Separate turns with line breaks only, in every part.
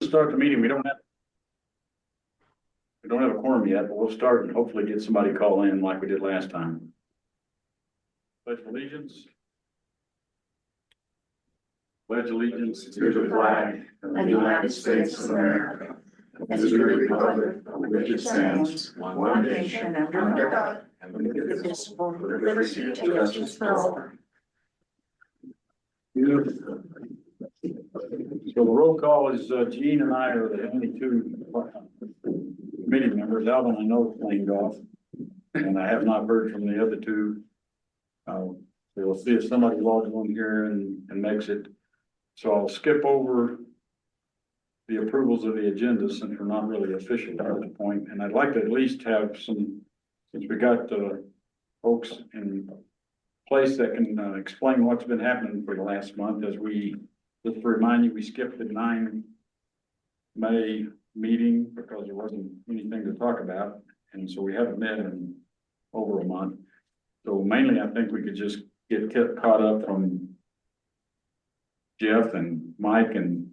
Start the meeting. We don't have a quorum yet, but we'll start and hopefully get somebody call in like we did last time. Pledge allegiance. Pledge allegiance to the flag of the United States of America, and to the republic for which it stands, one nation under God, indivisible, with liberty and justice for all. Beautiful. So the roll call is Gene and I are the only two committee members. Alvin, I know, claimed off, and I have not heard from the other two. So we'll see if somebody logs on here and makes it. So I'll skip over the approvals of the agenda since we're not really official at this point. And I'd like to at least have some, since we got folks in place that can explain what's been happening for the last month. As we, just to remind you, we skipped the 9 May meeting because there wasn't anything to talk about. And so we haven't met in over a month. So mainly I think we could just get caught up from Jeff and Mike and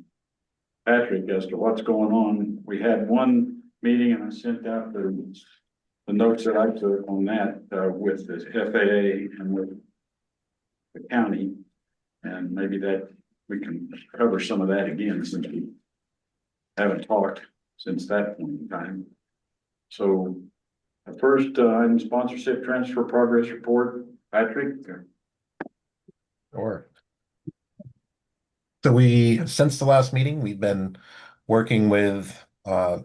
Patrick as to what's going on. We had one meeting and I sent out the notes that I took on that with the FAA and with the county, and maybe that we can cover some of that again since we haven't talked since that point in time. So the first item, sponsorship transfer progress report. Patrick.
Sure. So since the last meeting, we've been working with the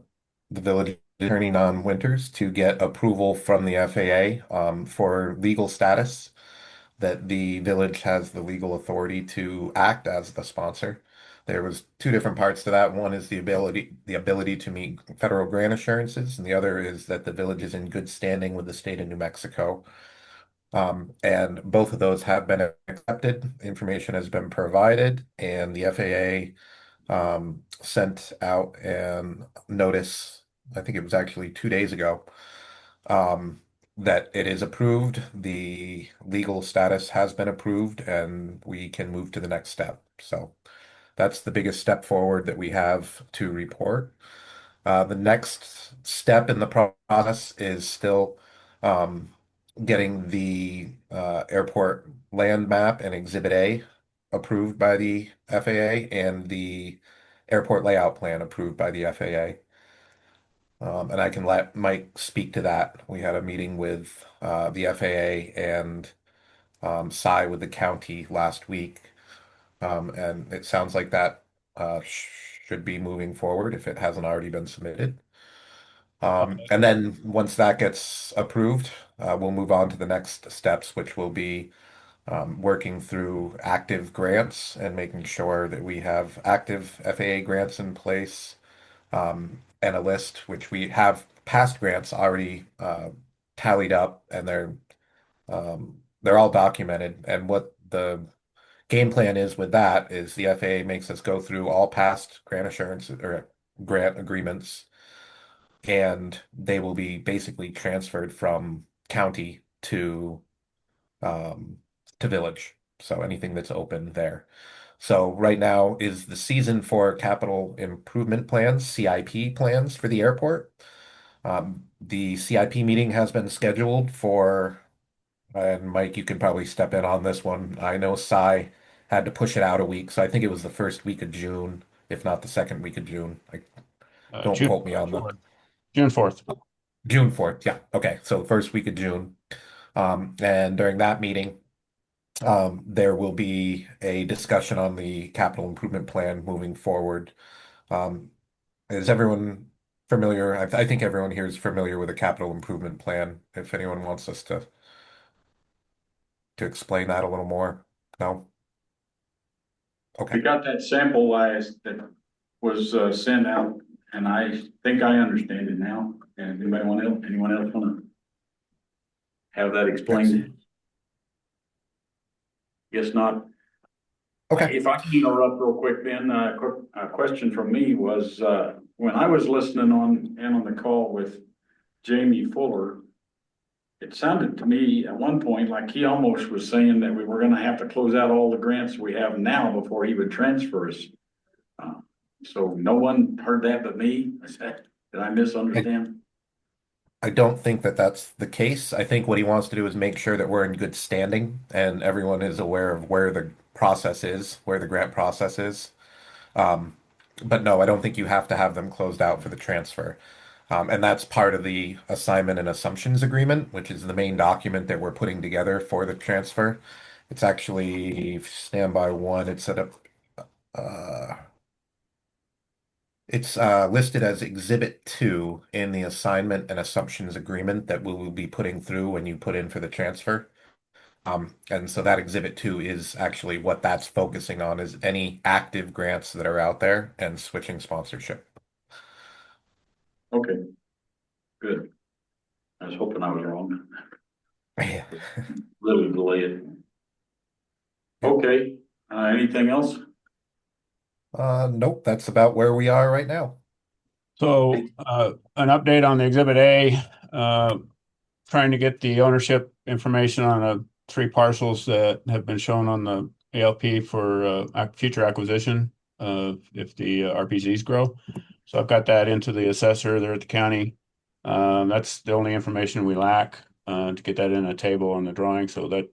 village attorney Don Winters to get approval from the FAA for legal status, that the village has the legal authority to act as the sponsor. There was 2 different parts to that. One is the ability to meet federal grant assurances, and the other is that the village is in good standing with the state of New Mexico. And both of those have been accepted. Information has been provided, and the FAA sent out a notice, I think it was actually 2 days ago, that it is approved. The legal status has been approved, and we can move to the next step. So that's the biggest step forward that we have to report. The next step in the process is still getting the airport land map and Exhibit A approved by the FAA and the airport layout plan approved by the FAA. And I can let Mike speak to that. We had a meeting with the FAA and Cy with the county last week. And it sounds like that should be moving forward if it hasn't already been submitted. And then once that gets approved, we'll move on to the next steps, which will be working through active grants and making sure that we have active FAA grants in place, and a list, which we have past grants already tallied up, and they're all documented. And what the game plan is with that is the FAA makes us go through all past grant assurance or grant agreements, and they will be basically transferred from county to village. So anything that's open there. So right now is the season for capital improvement plans, CIP plans for the airport. The CIP meeting has been scheduled for, and Mike, you can probably step in on this one. I know Cy had to push it out a week, so I think it was the first week of June, if not the second week of June. Don't quote me on the
June 4th.
June 4th. Yeah. Okay. So the first week of June. And during that meeting, there will be a discussion on the capital improvement plan moving forward. Is everyone familiar? I think everyone here is familiar with a capital improvement plan. If anyone wants us to explain that a little more. No? Okay.
We got that sample last that was sent out, and I think I understand it now. And anyone else want to have that explained? Guess not.
Okay.
If I can interrupt real quick, Ben, a question from me was when I was listening on the call with Jamie Fuller, it sounded to me at one point like he almost was saying that we were going to have to close out all the grants we have now before he would transfer us. So no one heard that but me? Did I misunderstand?
I don't think that that's the case. I think what he wants to do is make sure that we're in good standing and everyone is aware of where the process is, where the grant process is. Um, but no, I don't think you have to have them closed out for the transfer. And that's part of the assignment and assumptions agreement, which is the main document that we're putting together for the transfer. It's actually standby one. It's set up. Uh, it's listed as Exhibit 2 in the assignment and assumptions agreement that we will be putting through when you put in for the transfer. And so that Exhibit 2 is actually what that's focusing on is any active grants that are out there and switching sponsorship.
Okay, good. I was hoping I was wrong.
Yeah.
Really delayed.
Yeah.
Okay, anything else?
Nope, that's about where we are right now.
So, an update on the Exhibit A, trying to get the ownership information on three parcels that have been shown on the ALP for future acquisition if the RPZs grow. So I've got that into the assessor there at the county. That's the only information we lack to get that in a table on the drawing. So that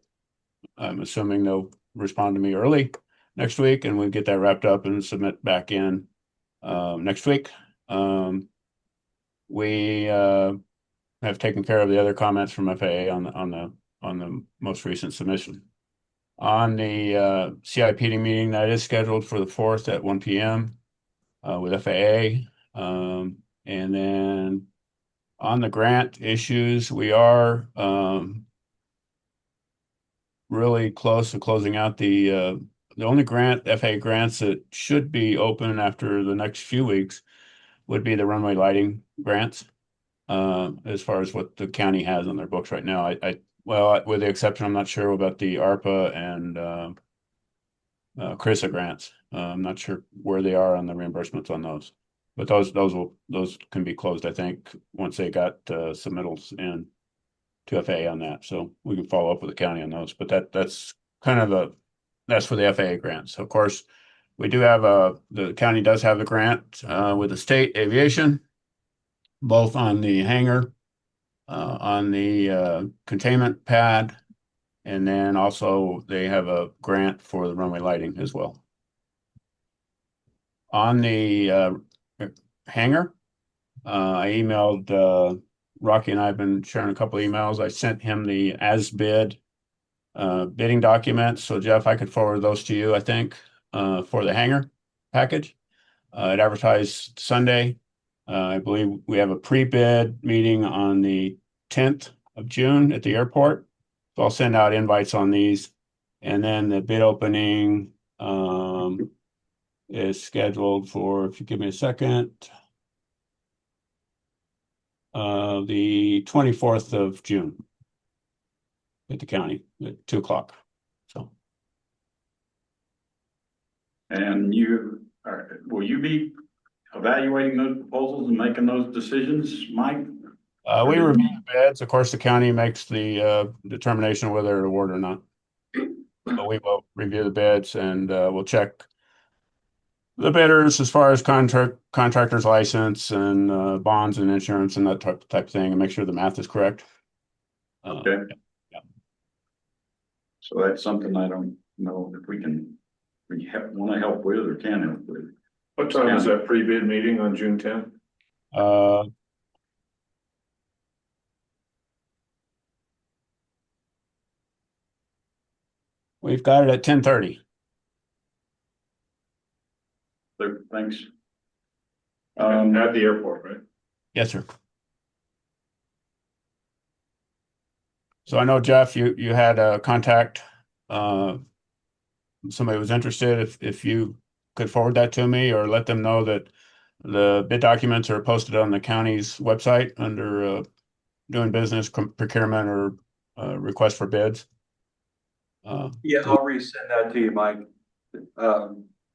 I'm assuming they'll respond to me early next week, and we'll get that wrapped up and submit back in next week. We have taken care of the other comments from FAA on the most recent submission. On the CIPD meeting that is scheduled for the 4th at 1 p.m. With FAA. And then on the grant issues, we are really close to closing out the only grant, FAA grants that should be open after the next few weeks would be the runway lighting grants. As far as what the county has on their books right now. Well, with the exception, I'm not sure about the ARPA and CRISA grants. I'm not sure where they are on the reimbursements on those, but those can be closed, I think, once they got submittals in to FAA on that. So we can follow up with the county on those. But that's kind of that's for the FAA grants. Of course, we do have the county does have a grant with the state aviation, both on the hangar, on the containment pad, and then also they have a grant for the runway lighting as well. On the hangar, I emailed Rocky, and I've been sharing a couple emails. I sent him the as bid bidding documents. So Jeff, I could forward those to you, I think, for the hangar package. It advertised Sunday. I believe we have a pre-bid meeting on the 10th of June at the airport. So I'll send out invites on these. And then the bid opening is scheduled for, if you give me a second, the 24th of June at the county at 2 o'clock. So.
And will you be evaluating those proposals and making those decisions, Mike?
We review the bids. Of course, the county makes the determination whether to award or not. But we will review the bids and we'll check the bidders as far as contractor's license and bonds and insurance and that type of thing, and make sure the math is correct.
Okay.
Yeah.
So that's something I don't know if we want to help with or can help with.
What time is that pre-bid meeting on June 10th?
We've got it at 10:30.
Thanks.
At the airport, right?
Yes, sir. So I know, Jeff, you had a contact. Somebody was interested. If you could forward that to me or let them know that the bid documents are posted on the county's website under doing business, procurement, or request for bids.
Yeah, I'll resend that to you, Mike.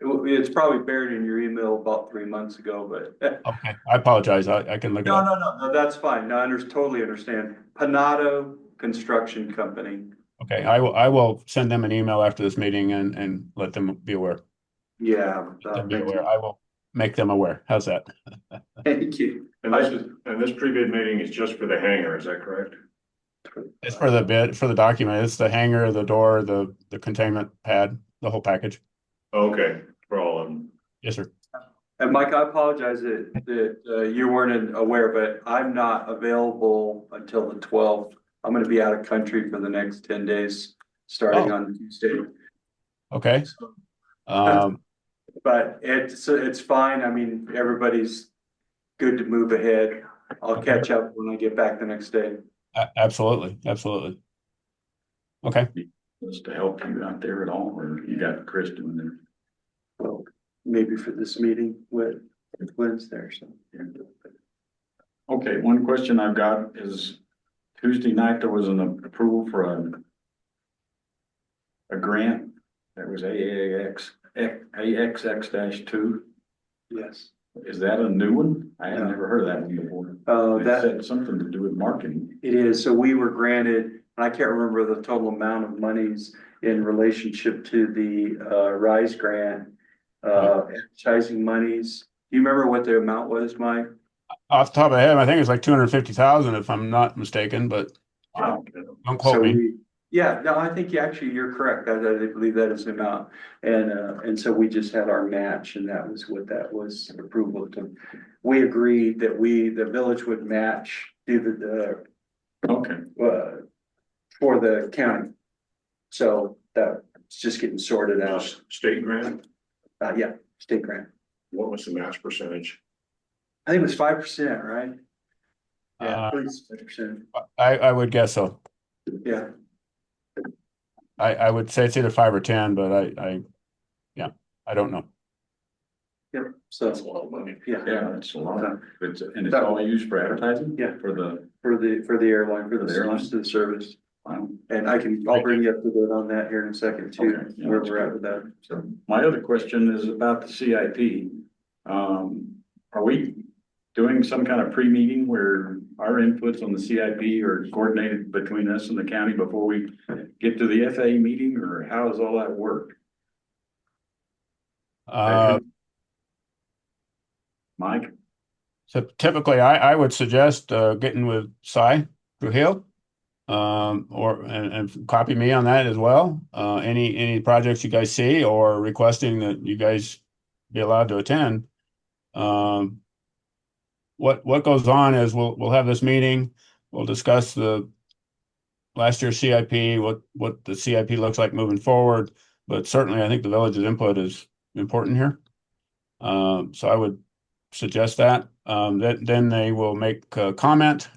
It's probably buried in your email about 3 months ago, but.
Okay, I apologize. I can look it up.
No, that's fine. No, totally understand. Panato Construction Company.
Okay, I will send them an email after this meeting and let them be aware.
Yeah.
Let them be aware. I will make them aware. How's that?
Thank you.
And this pre-bid meeting is just for the hangar, is that correct?
It's for the bid, for the document. It's the hanger, the door, the containment pad, the whole package.
Okay, for all of them.
Yes, sir.
And Mike, I apologize that you weren't aware, but I'm not available until the 12th. I'm gonna be out of country for the next 10 days, starting
Oh.
on Tuesday.
Okay.
So,
Um,
But it's fine. I mean, everybody's good to move ahead. I'll
Okay.
catch up when I get back the next day.
absolutely, absolutely. Okay.
Just to help you out there at all, or you got Chris doing there?
Well, maybe for this meeting with Lynn's there, so.
Okay, one question I've got is Tuesday night, there was an approval for a grant that was AXX-2.
Yes.
Is that a new one? I had
No.
never heard of that one before. It
That
said something to do with marketing.
it is. So we were granted, and I can't remember the total amount of monies in relationship to the RISE grant, advertising monies. Do you remember what the amount was, Mike?
Off the top of my head, I think it's like 250,000 if I'm not mistaken, but
Wow.
don't quote me.
Yeah, no, I think you're correct. I believe that is the amount. And so we just had our match, and that was what that was approval to. We agreed that the village would match, do
Okay,
for the county. So that's just getting sorted out.
Just state grant,
Yeah, state grant.
what was the match percentage?
I think it was 5%, right? Yeah,
Uh,
please, 5%.
I would guess so.
Yeah.
I would say it's either 5 or 10, but I don't know.
Yep. So
That's a lot of money.
yeah,
yeah, that's a lot. It's all used for advertising?
Yeah.
For the,
for the airline, for
For the
the
airline?
use of the service.
wow.
And I'll bring you up to date on that here in a second too,
Okay, yeah,
where
that's
we're at
good.
with that.
So my other question is about the CIP. Are we doing some kind of pre-meeting where our inputs on the CIP are coordinated between us and the county before we get to the FAA meeting, or how does all that work? Mike?
So typically I would suggest getting with Cy Trujillo, and copy me on that as well. Any projects you guys see or requesting that you guys be allowed to attend. What goes on is we'll have this meeting, we'll discuss the last year's CIP, what the CIP looks like moving forward, but certainly I think the village's input is important here. So I would suggest that. Then they will make a comment.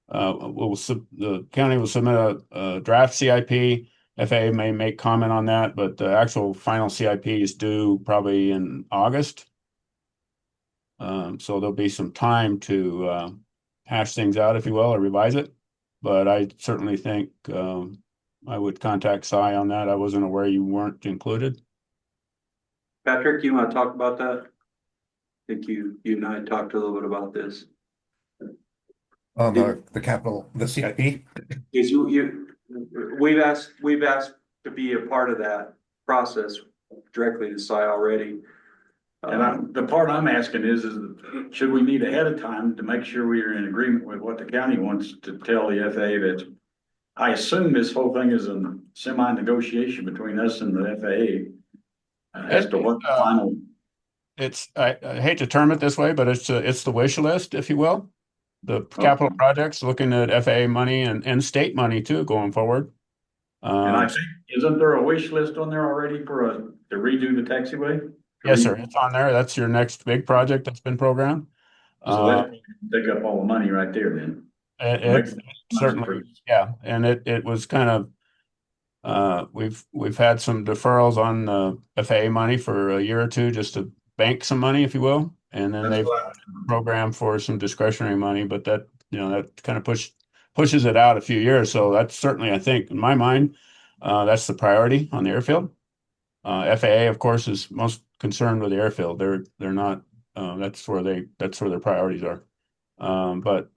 The county will submit a draft CIP. FAA may make comment on that, but the actual final CIP is due probably in August. So there'll be some time to hash things out, if you will, or revise it. But I certainly think I would contact Cy on that. I wasn't aware you weren't included.
Patrick, you want to talk about that? I think you and I talked a little bit about this.
On the capital, the CIP.
Is we've asked to be a part of that process directly to Cy already.
And the part I'm asking is should we meet ahead of time to make sure we are in agreement with what the county wants to tell the FAA that I assume this whole thing is a semi-negotiation between us and the FAA as to what the final.
I hate to term it this way, but it's the wish list, if you will. The capital projects, looking at FAA money and state money too, going forward.
And I think, isn't there a wish list on there already to redo the taxiway?
Yes, sir. It's on there. That's your next big project that's been programmed.
So that take up all the money right there then.
It certainly, yeah. And it was kind of, we've had some deferrals on the FAA money for a year or two just to bank some money, if you will. And then they've programmed for some discretionary money, but that kind of pushes it out a few years. So that's certainly, I think, in my mind, that's the priority on the airfield. FAA, of course, is most concerned with the airfield. They're not. That's where their priorities are. But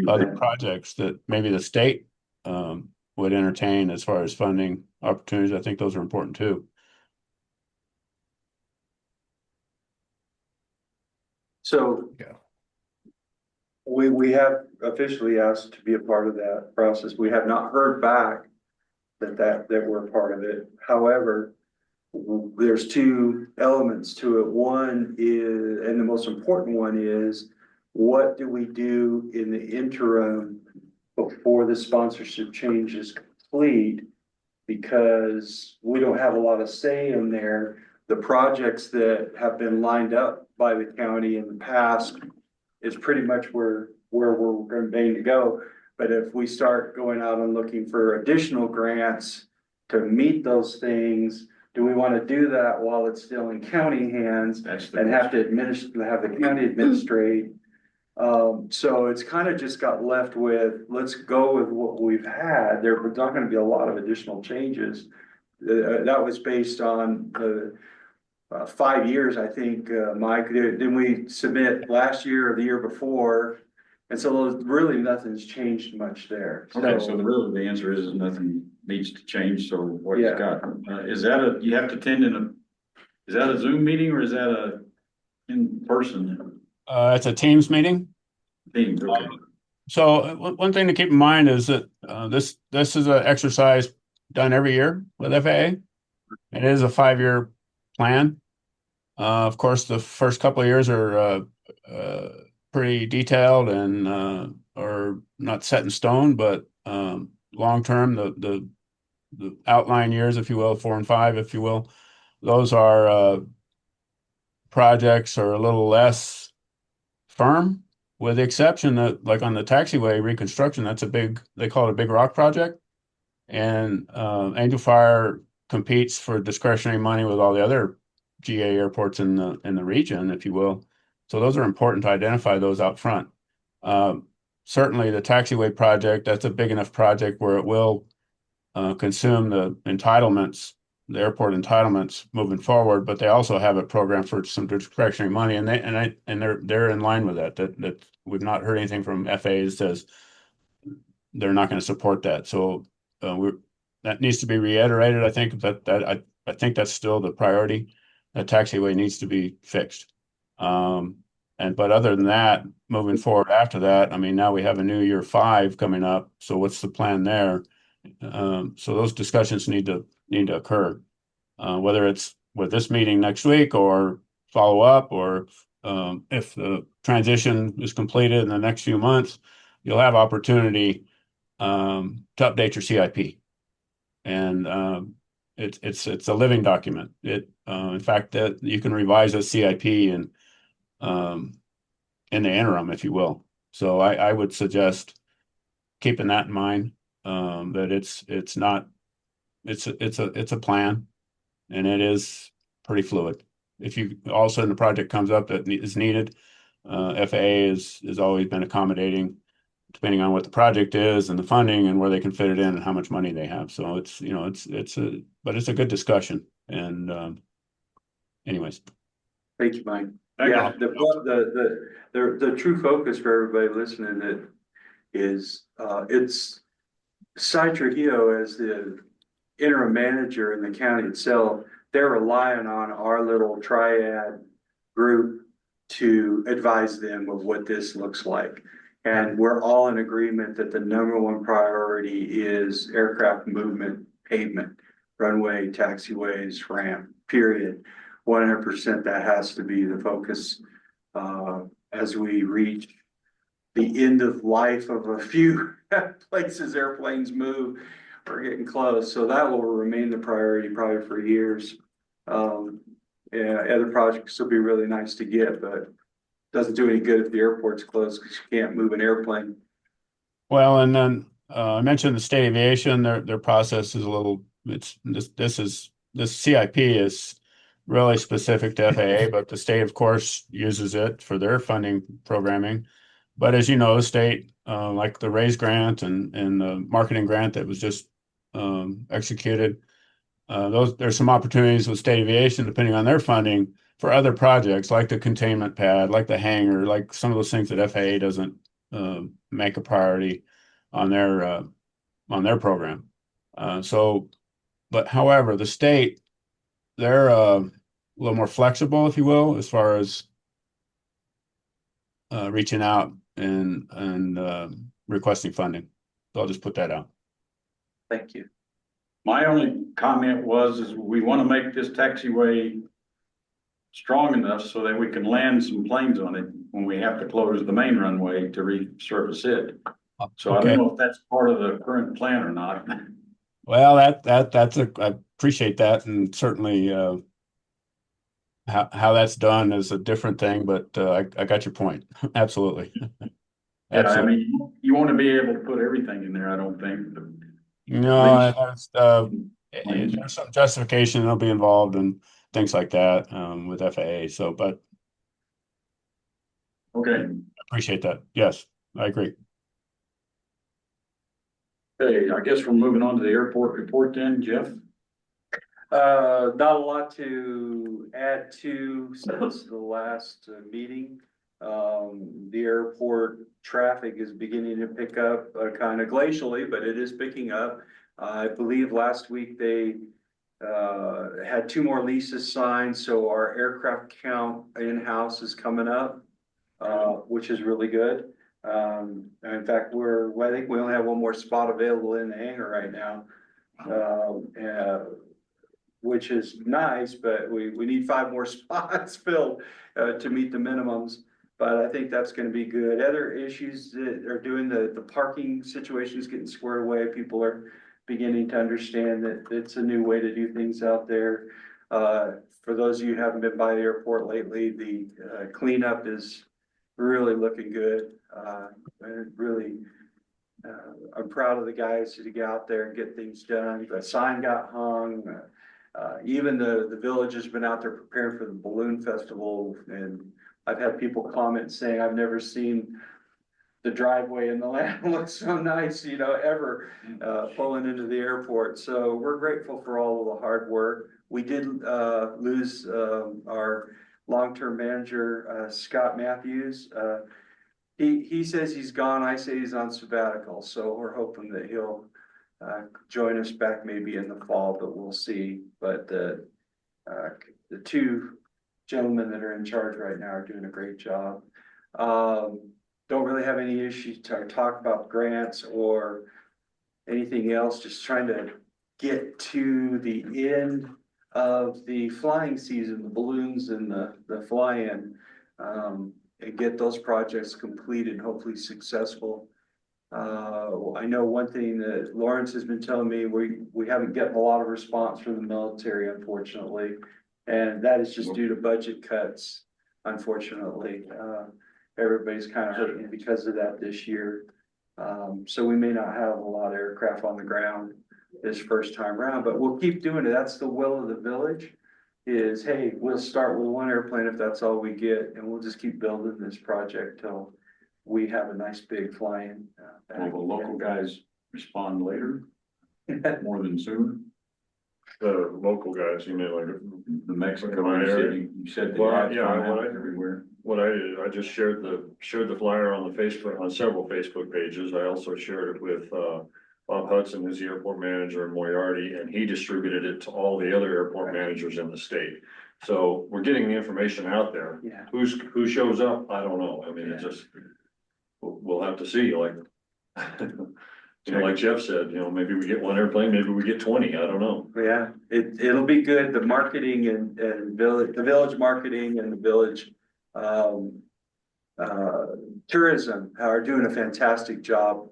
other projects that maybe the state would entertain as far as funding opportunities, I think those are important too.
So.
Yeah.
We have officially asked to be a part of that process. We have not heard back that we're part of it. However, there's two elements to it. One is, and the most important one is, what do we do in the interim before the sponsorship change is complete? Because we don't have a lot of say in there. The projects that have been lined up by the county in the past is pretty much where we're going to go. But if we start going out and looking for additional grants to meet those things, do we want to do that while it's still in county hands and have to have the county administrate? So it's kind of just got left with, let's go with what we've had. There's not going to be a lot of additional changes. That was based on the 5 years, I think, Mike. Didn't we submit last year or the year before? And so really nothing's changed much there.
Okay, so the answer is nothing needs to change, so what you
Yeah.
got? Is that you have to attend is that a Zoom meeting or is that a in-person
It's a Teams meeting.
thing? Okay.
So one thing to keep in mind is that this is an exercise done every year with FAA. It is a 5-year plan. Of course, the first couple of years are pretty detailed and are not set in stone, but long term, the outline years, if you will, 4 and 5, if you will, those are projects are a little less firm, with the exception that, like on the taxiway reconstruction, that's they call it a big rock project, and Angel Fire competes for discretionary money with all the other GA airports in the region, if you will. So those are important to identify those out front. Certainly the taxiway project, that's a big enough project where it will consume the entitlements, the airport entitlements moving forward, but they also have a program for some discretionary money, and they're in line with that. That we've not heard anything from FAA that says they're not going to support that. So that needs to be reiterated. I think I think that's still the priority. The taxiway needs to be fixed. But other than that, moving forward after that, I mean, now we have a new year 5 coming up. So what's the plan there? So those discussions need to occur, whether it's with this meeting next week or follow up, or if the transition is completed in the next few months, you'll have opportunity to update your CIP. And it's a living document. In fact, that you can revise a CIP in the interim, if you will. So I would suggest keeping that in mind. That it's a plan, and it is pretty fluid. If you all of a sudden the project comes up that is needed, FAA has always been accommodating, depending on what the project is and the funding and where they can fit it in and how much money they have. So it's a good discussion. And anyways.
Thank you, Mike.
Thank you.
Yeah, the true focus for everybody listening that is it's Cy Trujillo as the interim manager in the county itself. They're relying on our little triad group to advise them of what this looks like. And we're all in agreement that the number one priority is aircraft movement, pavement, runway, taxiways, ramp, period. 100% that has to be the focus as we reach the end of life of a few places airplanes move. We're getting close, so that will remain the priority probably for years. Other projects will be really nice to get, but doesn't do any good if the airport's closed because you can't move an airplane.
Well, and then I mentioned the state aviation. Their process is a little. This CIP is really specific to FAA, but the state, of course, uses it for their funding programming. But as you know, the state, like the RAISE grant and the marketing grant that was just executed, there's some opportunities with state aviation, depending on their funding, for other projects like the containment pad, like the hangar, like some of those things that FAA doesn't make a priority on their program. But however, the state, they're a little more flexible, if you will, as far as reaching out and requesting funding. So I'll just put that out.
Thank you.
My only comment is we want to make this taxiway strong enough so that we can land some planes on it when we have to close the main runway to resurface it. So I
Okay.
don't know if that's part of the current plan or not.
Well, I appreciate that, and certainly how that's done is a different thing, but I got your point. Absolutely.
Yeah, I
Absolutely.
mean, you want to be able to put everything in there, I don't think. But
No,
least-
there's some justification that'll be involved and things like that with FAA. So, but
Okay,
I appreciate that. Yes, I agree.
hey, I guess we're moving on to the airport report then, Jeff.
Not a lot to add to since the last meeting. The airport traffic is beginning to pick up, kind of glacially, but it is picking up. I believe last week they had 2 more leases signed, so our aircraft count in-house is coming up, which is really good. In fact, I think we only have 1 more spot available in the hangar right now. Which is nice, but we need 5 more spots filled to meet the minimums. But I think that's gonna be good. Other issues that are doing the parking situation is getting squared away. People are beginning to understand that it's a new way to do things out there. For those of you who haven't been by the airport lately, the cleanup is really looking good. And really, I'm proud of the guys to get out there and get things done. The sign got hung. Even the village has been out there preparing for the balloon festival, and I've had people comment saying, I've never seen the driveway in the land look so nice, ever, pulling into the airport. So we're grateful for all of the hard work. We did, lose, our long-term manager, Scott Matthews. He says he's gone. I say he's on sabbatical, so we're hoping that he'll join us back maybe in the fall, but we'll see. But the 2 gentlemen that are in charge right now are doing a great job. Don't really have any issues to talk about grants or anything else, just trying to get to the end of the flying season, the balloons and the fly-in, and get those projects completed, hopefully successful. I know one thing that Lawrence has been telling me, we haven't gotten a lot of response from the military, unfortunately. And that is just due to budget cuts, unfortunately. Everybody's kind of hurting because of that this year. So we may not have a lot of aircraft on the ground this first time around, but we'll keep doing it. That's the will of the village is, hey, we'll start with 1 airplane if that's all we get, and we'll just keep building this project till we have a nice big flying.
Will the local guys respond later, more than sooner?
The local guys, you mean like,
The Mexican
Come
city, you said they
Well,
had
yeah,
gone out
what I-
everywhere.
what I did, I just shared the flyer on the Facebook, on several Facebook pages. I also shared it with, Bob Hudson, who's the airport manager in Moriarty, and he distributed it to all the other airport managers in the state. So we're getting the information out there.
Yeah.
Who shows up? I don't know. I mean, it just, we'll have to see, like. Like Jeff said, maybe we get 1 airplane, maybe we get 20, I don't know.
Yeah, it'll be good. The marketing and the village marketing and the village tourism are doing a fantastic job,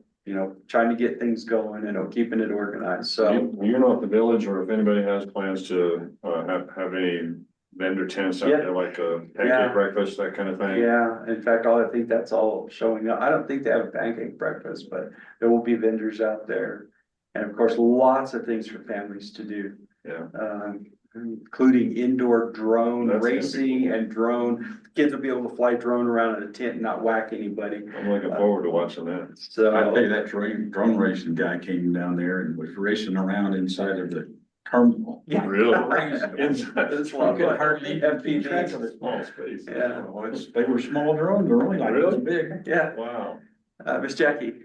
trying to get things going and keeping it organized. So
You know, if the village or if anybody has plans to have any vendor tents out
Yeah.
there, like a
Yeah.
pancake breakfast, that kind of thing.
yeah, in fact, I think that's all showing up. I don't think they have a pancake breakfast, but there will be vendors out there. And of course, lots of things for families to do.
Yeah.
Including indoor drone
That's gonna be
racing
cool.
and drone. Kids will be able to fly drone around in a tent and not whack anybody.
I'm looking forward to watching that.
So
I tell you, that drone racing guy came down there and was racing around inside of the terminal.
Yeah.
Really?
It's
You could hardly even keep track of
FPVs.
it.
Small space.
Yeah.
Well, they were small drones, they're only like this big.
Yeah,
Wow.
Miss Jackie.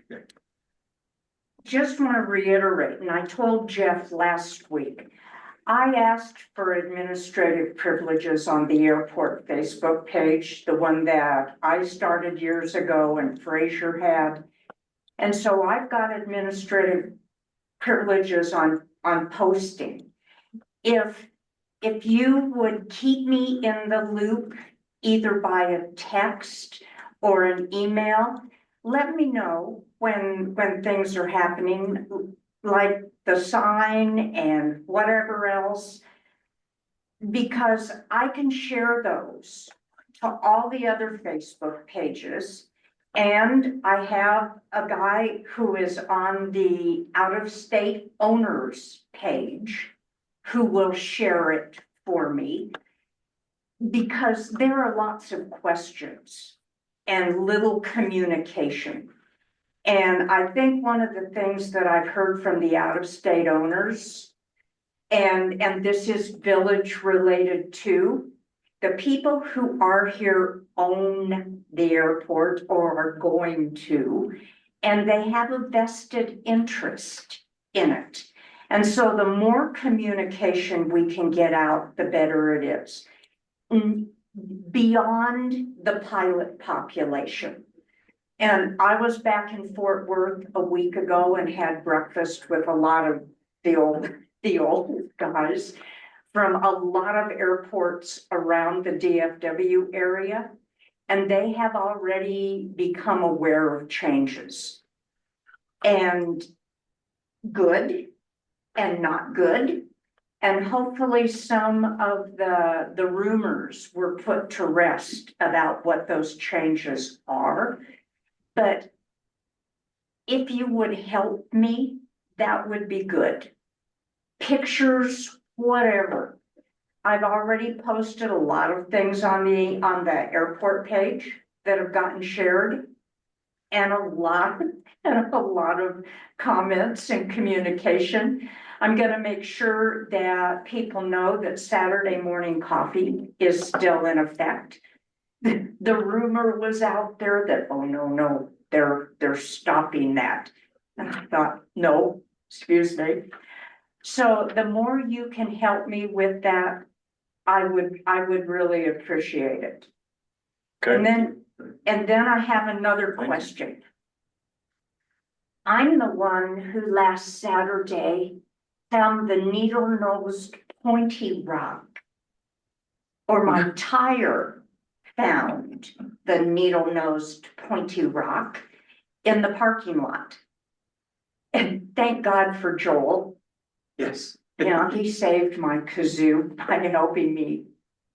Just want to reiterate, and I told Jeff last week, I asked for administrative privileges on the airport Facebook page, the one that I started years ago and Fraser had. And so I've got administrative privileges on posting. If you would keep me in the loop, either by a text or an email, let me know when things are happening, like the sign and whatever else, because I can share those to all the other Facebook pages. And I have a guy who is on the out-of-state owners page who will share it for me, because there are lots of questions and little communication. And I think one of the things that I've heard from the out-of-state owners, and this is village related too, the people who are here own the airport or are going to, and they have a vested interest in it. And so the more communication we can get out, the better it is. Beyond the pilot population. And I was back in Fort Worth a week ago and had breakfast with a lot of the old guys from a lot of airports around the DFW area. And they have already become aware of changes. And good and not good. And hopefully some of the rumors were put to rest about what those changes are. But if you would help me, that would be good. Pictures, whatever. I've already posted a lot of things on the airport page that have gotten shared, and a lot of comments and communication. I'm going to make sure that people know that Saturday morning coffee is still in effect. The rumor was out there that, oh no, they're stopping that. And I thought, no, excuse me. So the more you can help me with that, I would really appreciate it.
Okay.
And then I have another question. I'm the one who last Saturday found the needle-nosed pointy rock, or my tire found the needle-nosed pointy rock in the parking lot. And thank God for Joel.
Yes.
You know, he saved my kazoo by helping me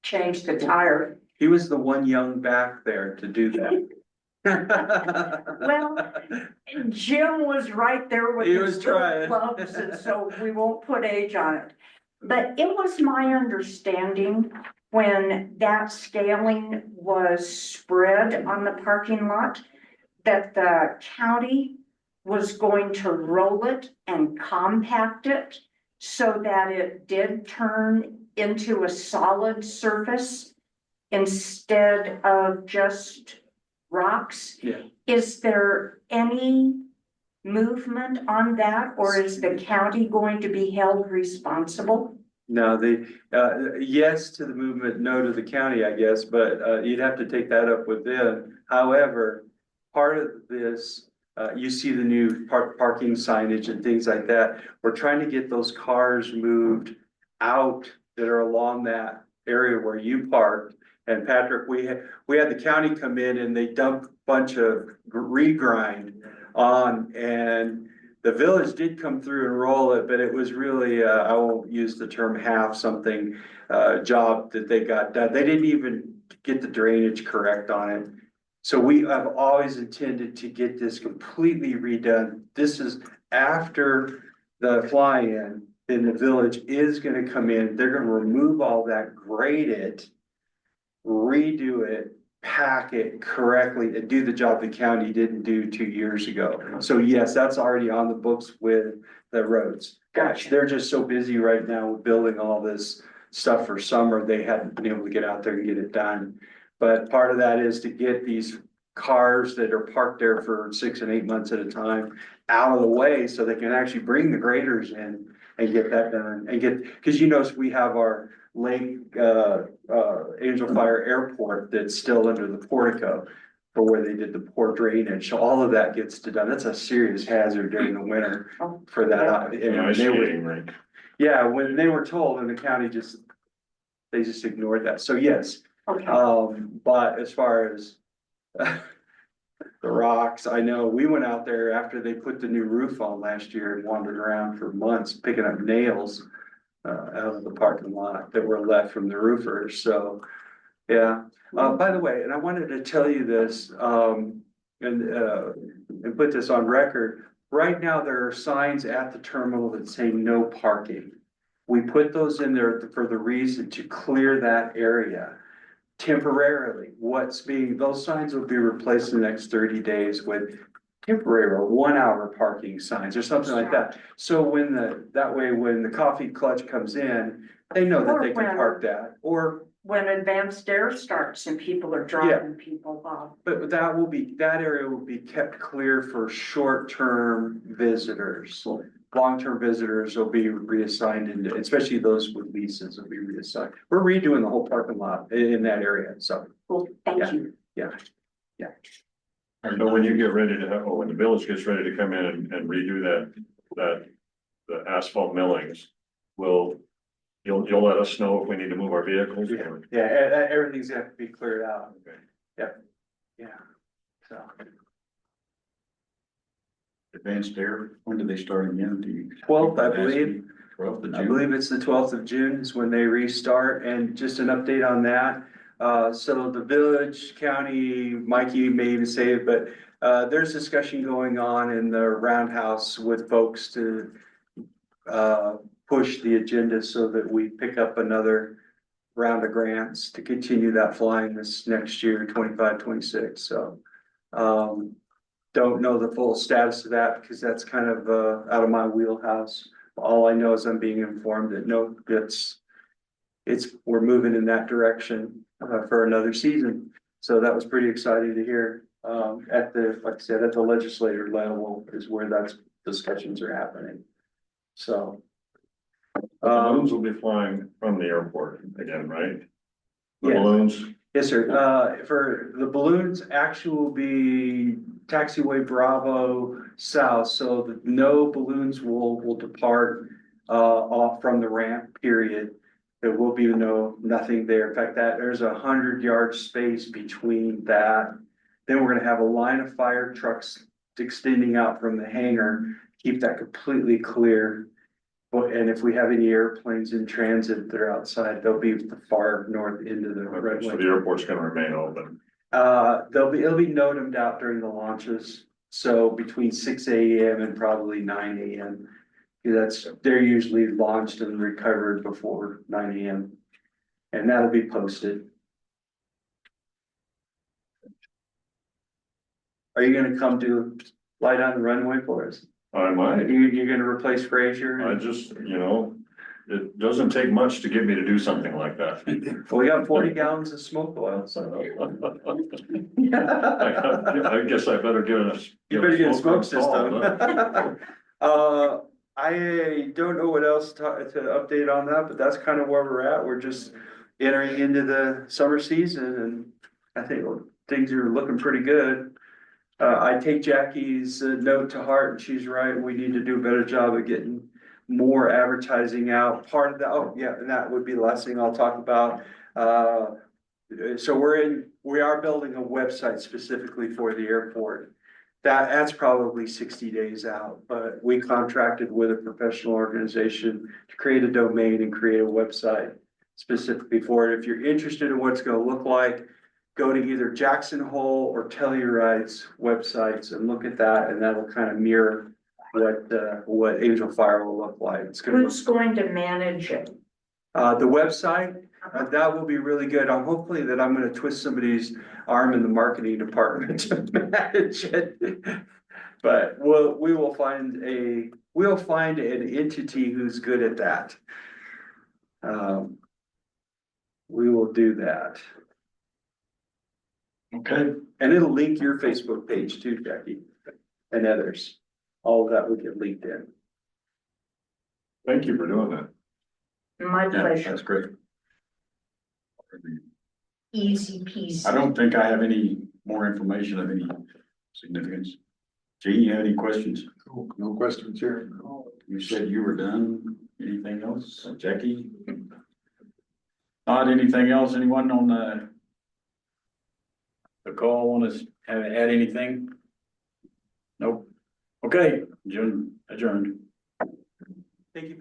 change the tire.
He was the one young back there to do that.
Well, Jim was right there with
He
his
was trying.
gloves, and so we won't put age on it. But it was my understanding when that scaling was spread on the parking lot that the county was going to roll it and compact it so that it did turn into a solid surface instead of just rocks.
Yeah.
Is there any movement on that, or is the county going to be held responsible?
No, yes to the movement, no to the county, I guess, but you'd have to take that up with them. However, part of this, you see the new parking signage and things like that. We're trying to get those cars moved out that are along that area where you parked. And Patrick, we had the county come in and they dumped a bunch of regrind on, and the village did come through and roll it, but it was really, I won't use the term half something, job that they got done. They didn't even get the drainage correct on it. So we have always intended to get this completely redone. This is after the fly-in, then the village is gonna come in, they're gonna remove all that, grade it, redo it, pack it correctly, and do the job the county didn't do 2 years ago. So yes, that's already on the books with the roads. Gosh, they're just so busy right now with building all this stuff for summer, they hadn't been able to get out there and get it done. But part of that is to get these cars that are parked there for 6 and 8 months at a time out of the way so they can actually bring the graders in and get that done and cause you notice we have our Lake, Angel Fire Airport that's still under the portico for where they did the poor drainage. So all of that gets done. That's a serious hazard during the winter for that.
An
And
ice
they were,
skating rink.
yeah, when they were told and the county they just ignored that. So yes,
Okay,
but as far as the rocks, I know we went out there after they put the new roof on last year and wandered around for months picking up nails out of the parking lot that were left from the roofers. So, yeah. By the way, and I wanted to tell you this, and put this on record. Right now, there are signs at the terminal that say no parking. We put those in there for the reason to clear that area temporarily. Those signs will be replaced in the next 30 days with temporary or 1 hour parking signs or something like that. So when when the coffee clutch comes in, they know that they can park that, or,
when advanced air starts and people are driving people off.
but that area will be kept clear for short-term visitors. Long-term visitors will be reassigned, and especially those with leases will be reassigned. We're redoing the whole parking lot in that area, so,
Well, thank you.
yeah.
But when you get ready to have, or when the village gets ready to come in and redo the asphalt millings, you'll let us know if we need to move our vehicles?
Yeah, everything's got to be cleared out.
Okay.
Yeah. So,
Advanced air, when do they start again?
12th, I believe.
12th of
I
June.
believe it's the 12th of June is when they restart, and just an update on that. So the village, county, Mikey may even say it, but there's discussion going on in the roundhouse with folks to push the agenda so that we pick up another round of grants to continue that flying this next year, 25, 26. So don't know the full status of that because that's kind of out of my wheelhouse. All I know is I'm being informed that no, we're moving in that direction for another season. So that was pretty exciting to hear. Like I said, at the legislator level is where that's discussions are happening. So.
The balloons will be flying from the airport again, right? The
Yes.
balloons,
Yes, sir. For the balloons, actually will be taxiway Bravo South, so that no balloons will depart off from the ramp, period. There will be nothing there. In fact, there's 100-yard space between that. Then we're gonna have a line of fire trucks extending out from the hangar, keep that completely clear. And if we have any airplanes in transit that are outside, they'll be the far north end of the
so
runway.
the airport's gonna remain open.
It'll be notamed out during the launches, so between 6 AM and probably 9 AM. They're usually launched and recovered before 9 AM. And that'll be posted. Are you gonna come do light on the runway for us?
I might,
You're gonna replace Frazier?
I just, it doesn't take much to get me to do something like that.
Well, we got 40 gallons of smoke oil, so.
I guess I better get a.
You better get a smoke
installed,
system. I don't know what else to update on that, but that's kind of where we're at. We're just entering into the summer season and I think things are looking pretty good. I take Jackie's note to heart and she's right. We need to do a better job of getting more advertising out. Part of that, and that would be the last thing I'll talk about. So we are building a website specifically for the airport. That's probably 60 days out, but we contracted with a professional organization to create a domain and create a website specifically for it. If you're interested in what it's gonna look like, go to either Jackson Hole or Telluride's websites and look at that, and that'll kind of mirror what Angel Fire will look like. It's gonna
Who's going to manage it?
the website, that will be really good. I'm hopefully that I'm gonna twist somebody's arm in the marketing department to manage it. But we'll find an entity who's good at that. We will do that.
Okay,
And it'll link your Facebook page too, Jackie, and others. All of that will get linked in.
Thank you for doing that.
My
Yeah,
pleasure.
that's great.
Easy peasy.
I don't think I have any more information of any significance. Gene, you have any questions?
No questions here.
You said you were done. Anything else? Jackie? Not anything else? Anyone on the call want to add anything? Nope. Okay, adjourned.
Thank you.